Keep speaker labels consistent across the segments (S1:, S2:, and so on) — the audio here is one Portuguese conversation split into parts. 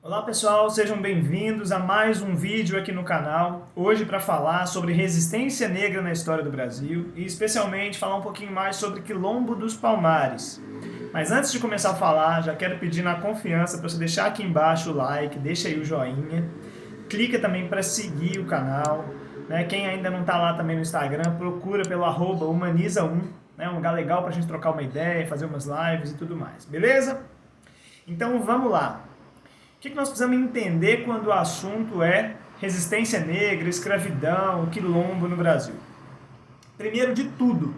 S1: Olá pessoal, sejam bem-vindos a mais um vídeo aqui no canal, hoje para falar sobre resistência negra na história do Brasil e especialmente falar um pouquinho mais sobre Quilombo dos Palmares. Mas antes de começar a falar, já quero pedir na confiança para você deixar aqui embaixo o like, deixa aí o joinha, clica também para seguir o canal, né? Quem ainda não está lá também no Instagram, procura pelo @humaniza1, né? Um lugar legal para a gente trocar uma ideia, fazer umas lives e tudo mais, beleza? Então vamos lá. O que nós precisamos entender quando o assunto é resistência negra, escravidão, quilombo no Brasil? Primeiro de tudo,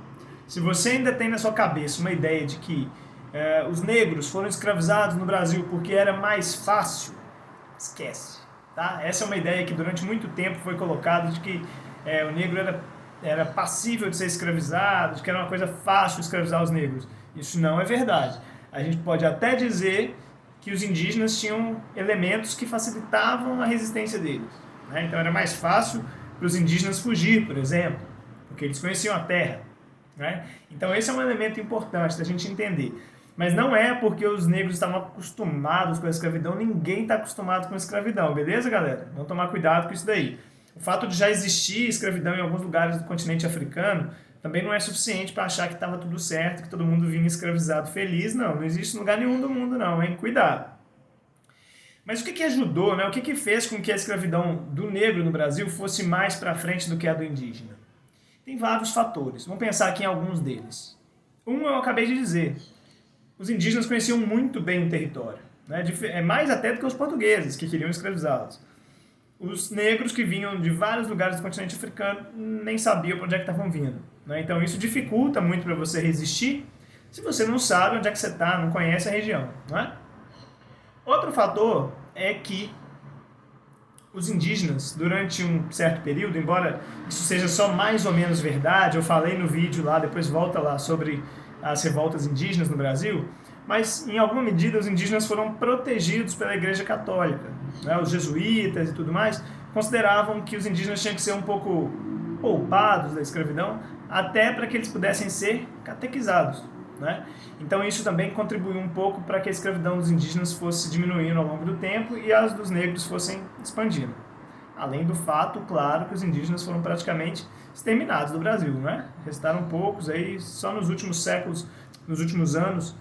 S1: se você ainda tem na sua cabeça uma ideia de que os negros foram escravizados no Brasil porque era mais fácil, esquece. Tá? Essa é uma ideia que durante muito tempo foi colocada de que o negro era passível de ser escravizado, de que era uma coisa fácil escravizar os negros. Isso não é verdade. A gente pode até dizer que os indígenas tinham elementos que facilitavam a resistência deles, né? Então era mais fácil para os indígenas fugir, por exemplo, porque eles conheciam a terra, né? Então esse é um elemento importante da gente entender. Mas não é porque os negros estavam acostumados com a escravidão, ninguém está acostumado com a escravidão, beleza, galera? Vamos tomar cuidado com isso daí. O fato de já existir escravidão em alguns lugares do continente africano também não é suficiente para achar que estava tudo certo, que todo mundo vinha escravizado feliz. Não existe em lugar nenhum do mundo não, hein? Cuidado. Mas o que ajudou, né? O que fez com que a escravidão do negro no Brasil fosse mais para frente do que a do indígena? Tem vários fatores, vamos pensar aqui em alguns deles. Um eu acabei de dizer, os indígenas conheciam muito bem o território, né? Mais até do que os portugueses que queriam escravizá-los. Os negros que vinham de vários lugares do continente africano nem sabiam para onde é que estavam vindo, né? Então isso dificulta muito para você resistir se você não sabe onde é que você está, não conhece a região, não é? Outro fator é que os indígenas, durante um certo período, embora isso seja só mais ou menos verdade, eu falei no vídeo lá, depois volta lá, sobre as revoltas indígenas no Brasil, mas em alguma medida os indígenas foram protegidos pela Igreja Católica, né? Os jesuítas e tudo mais consideravam que os indígenas tinham que ser um pouco poupados da escravidão, até para que eles pudessem ser catequizados, né? Então isso também contribuiu um pouco para que a escravidão dos indígenas fosse diminuindo ao longo do tempo e as dos negros fossem expandindo. Além do fato, claro, que os indígenas foram praticamente exterminados do Brasil, né? Restaram poucos aí, só nos últimos séculos, nos últimos anos,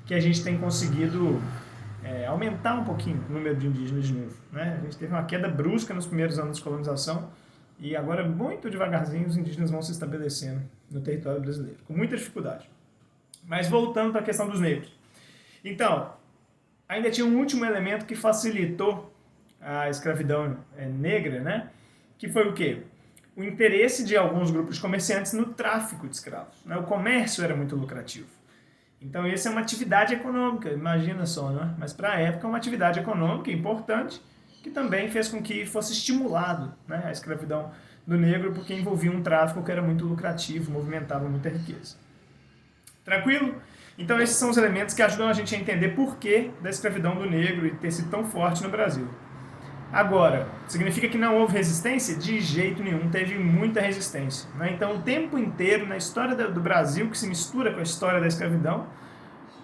S1: que a gente tem conseguido aumentar um pouquinho o número de indígenas de novo, né? A gente teve uma queda brusca nos primeiros anos de colonização e agora, muito devagarzinho, os indígenas vão se estabelecendo no território brasileiro, com muita dificuldade. Mas voltando para a questão dos negros. Então, ainda tinha um último elemento que facilitou a escravidão negra, né? Que foi o quê? O interesse de alguns grupos de comerciantes no tráfico de escravos, né? O comércio era muito lucrativo. Então, essa é uma atividade econômica, imagina só, né? Mas para a época é uma atividade econômica importante que também fez com que fosse estimulado, né, a escravidão do negro, porque envolvia um tráfico que era muito lucrativo, movimentava muita riqueza. Tranquilo? Então esses são os elementos que ajudam a gente a entender por que da escravidão do negro e ter sido tão forte no Brasil. Agora, significa que não houve resistência? De jeito nenhum, teve muita resistência, né? Então o tempo inteiro, na história do Brasil, que se mistura com a história da escravidão,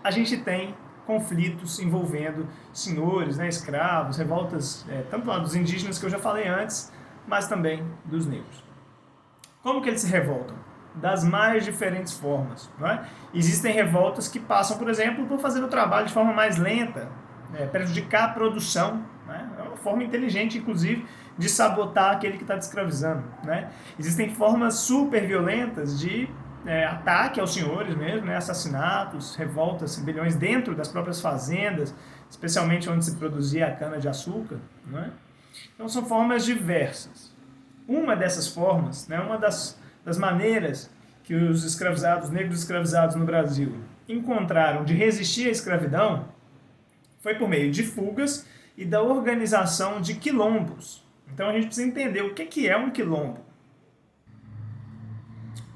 S1: a gente tem conflitos envolvendo senhores, né, escravos, revoltas, tanto lá dos indígenas, que eu já falei antes, mas também dos negros. Como que eles se revoltam? Das mais diferentes formas, não é? Existem revoltas que passam, por exemplo, por fazer o trabalho de forma mais lenta, prejudicar a produção, né? É uma forma inteligente, inclusive, de sabotar aquele que está te escravizando, né? Existem formas super violentas de ataque aos senhores mesmo, né? Assassinatos, revoltas, rebeliões dentro das próprias fazendas, especialmente onde se produzia a cana-de-açúcar, né? Então são formas diversas. Uma dessas formas, né, uma das maneiras que os escravizados, negros escravizados no Brasil, encontraram de resistir à escravidão foi por meio de fugas e da organização de quilombos. Então a gente precisa entender o que é um quilombo.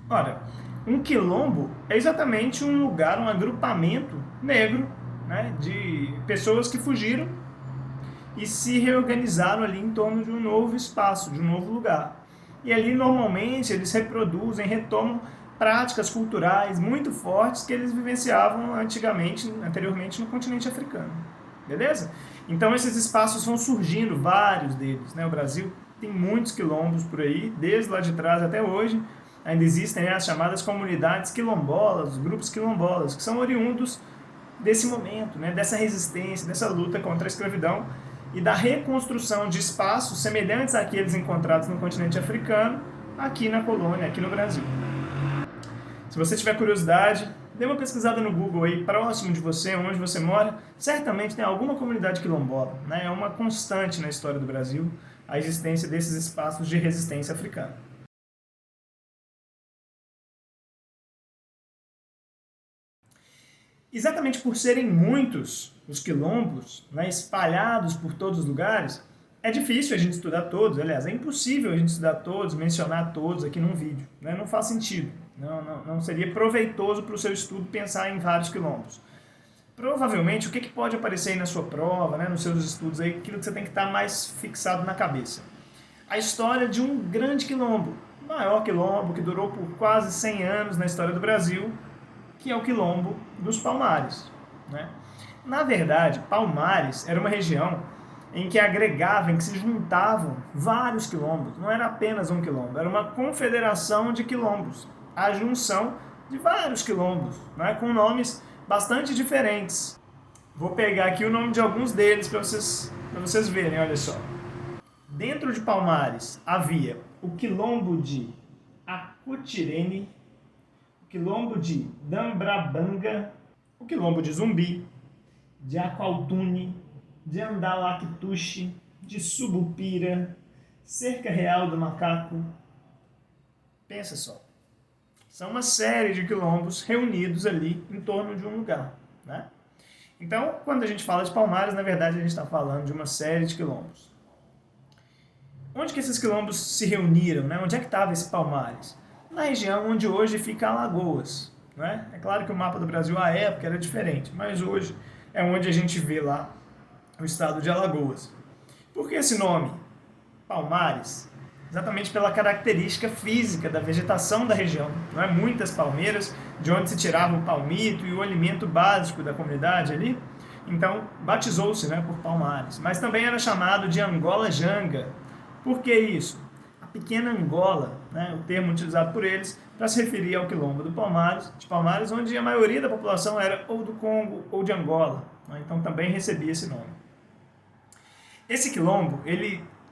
S1: Ora, um quilombo é exatamente um lugar, um agrupamento negro, né, de pessoas que fugiram e se reorganizaram ali em torno de um novo espaço, de um novo lugar. E ali, normalmente, eles reproduzem, retomam práticas culturais muito fortes que eles vivenciavam anteriormente no continente africano. Beleza? Então esses espaços vão surgindo, vários deles, né? O Brasil tem muitos quilombos por aí, desde lá de trás até hoje. Ainda existem, né, as chamadas comunidades quilombolas, os grupos quilombolas, que são oriundos desse momento, né, dessa resistência, dessa luta contra a escravidão e da reconstrução de espaços semelhantes àqueles encontrados no continente africano, aqui na colônia, aqui no Brasil. Se você tiver curiosidade, dê uma pesquisada no Google aí, próximo de você, onde você mora, certamente tem alguma comunidade quilombola, né? É uma constante na história do Brasil a existência desses espaços de resistência africana. Exatamente por serem muitos os quilombos, né, espalhados por todos os lugares, é difícil a gente estudar todos, aliás, é impossível a gente estudar todos, mencionar todos aqui num vídeo, né? Não faz sentido, não seria proveitoso para o seu estudo pensar em vários quilombos. Provavelmente, o que pode aparecer aí na sua prova, né, nos seus estudos, aí, aquilo que você tem que estar mais fixado na cabeça? A história de um grande quilombo, o maior quilombo que durou por quase 100 anos na história do Brasil, que é o quilombo dos Palmares, né? Na verdade, Palmares era uma região em que agregavam, em que se juntavam vários quilombos. Não era apenas um quilombo, era uma confederação de quilombos. A junção de vários quilombos, né, com nomes bastante diferentes. Vou pegar aqui o nome de alguns deles para vocês verem, olha só. Dentro de Palmares havia o quilombo de Acutirene, o quilombo de Dambrabanga, o quilombo de Zumbi, de Aqualtune, de Andalactuche, de Subupira, Cerca Real do Macaco. Pensa só. São uma série de quilombos reunidos ali em torno de um lugar, né? Então, quando a gente fala de Palmares, na verdade a gente está falando de uma série de quilombos. Onde que esses quilombos se reuniram, né? Onde é que estava esse Palmares? Na região onde hoje fica Alagoas, né? É claro que o mapa do Brasil à época era diferente, mas hoje é onde a gente vê lá o estado de Alagoas. Por que esse nome? Palmares? Exatamente pela característica física da vegetação da região. Não é? Muitas palmeiras, de onde se tirava o palmito e o alimento básico da comunidade ali. Então, batizou-se, né, por Palmares. Mas também era chamado de Angola Janga. Por que isso? A pequena Angola, né, o termo utilizado por eles, para se referir ao quilombo de Palmares, onde a maioria da população era ou do Congo ou de Angola. Né, então também recebia esse nome. Esse quilombo,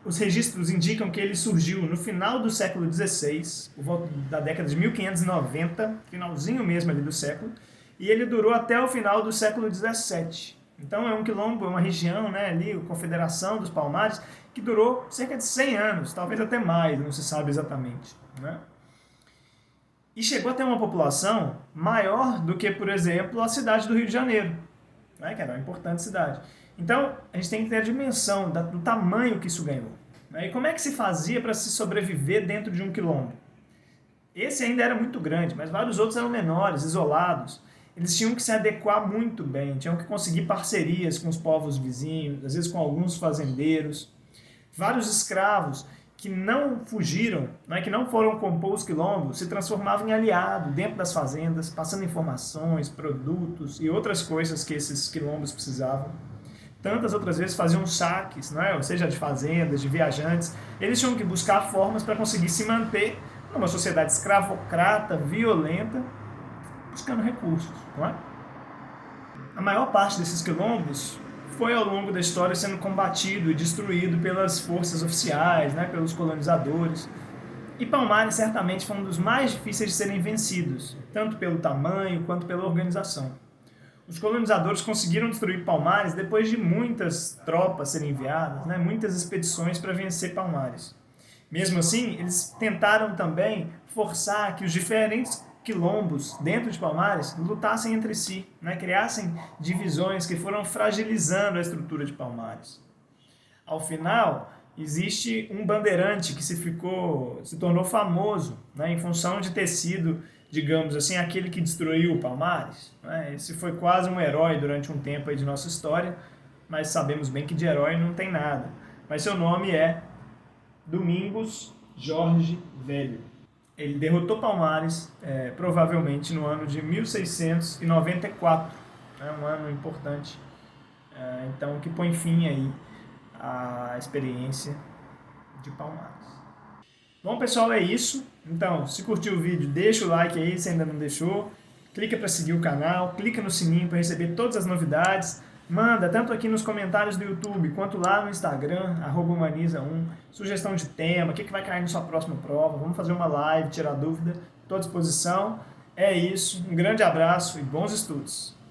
S1: os registros indicam que ele surgiu no final do século XVI, por volta da década de 1590, finalzinho mesmo ali do século, e ele durou até o final do século XVII. Então é um quilombo, é uma região, né, ali, a Confederação dos Palmares, que durou cerca de 100 anos, talvez até mais, não se sabe exatamente, né? E chegou a ter uma população maior do que, por exemplo, a cidade do Rio de Janeiro, né, que era uma importante cidade. Então, a gente tem que ter a dimensão do tamanho que isso ganhou, né? E como é que se fazia para se sobreviver dentro de um quilombo? Esse ainda era muito grande, mas vários outros eram menores, isolados. Eles tinham que se adequar muito bem, tinham que conseguir parcerias com os povos vizinhos, às vezes com alguns fazendeiros. Vários escravos que não fugiram, né, que não foram compor os quilombos, se transformavam em aliado dentro das fazendas, passando informações, produtos e outras coisas que esses quilombos precisavam. Tantas outras vezes faziam saques, né, ou seja, de fazendas, de viajantes. Eles tinham que buscar formas para conseguir se manter numa sociedade escravocrata, violenta, buscando recursos, não é? A maior parte desses quilombos foi ao longo da história sendo combatido e destruído pelas forças oficiais, né, pelos colonizadores. E Palmares certamente foi um dos mais difíceis de serem vencidos, tanto pelo tamanho quanto pela organização. Os colonizadores conseguiram destruir Palmares depois de muitas tropas serem enviadas, né, muitas expedições para vencer Palmares. Mesmo assim, eles tentaram também forçar que os diferentes quilombos dentro de Palmares lutassem entre si, né, criassem divisões que foram fragilizando a estrutura de Palmares. Ao final, existe um bandeirante que se tornou famoso, né, em função de ter sido, digamos assim, aquele que destruiu Palmares. Né? Esse foi quase um herói durante um tempo aí de nossa história, mas sabemos bem que de herói não tem nada. Mas seu nome é Domingos Jorge Velho. Ele derrotou Palmares, provavelmente no ano de 1694, um ano importante então que põe fim aí à experiência de Palmares. Bom, pessoal, é isso. Então, se curtiu o vídeo, deixa o like aí se ainda não deixou. Clica para seguir o canal, clica no sininho para receber todas as novidades. Manda tanto aqui nos comentários do YouTube quanto lá no Instagram, @humaniza1, sugestão de tema, o que vai cair na sua próxima prova. Vamos fazer uma live, tirar dúvida, estou à disposição. É isso, um grande abraço e bons estudos!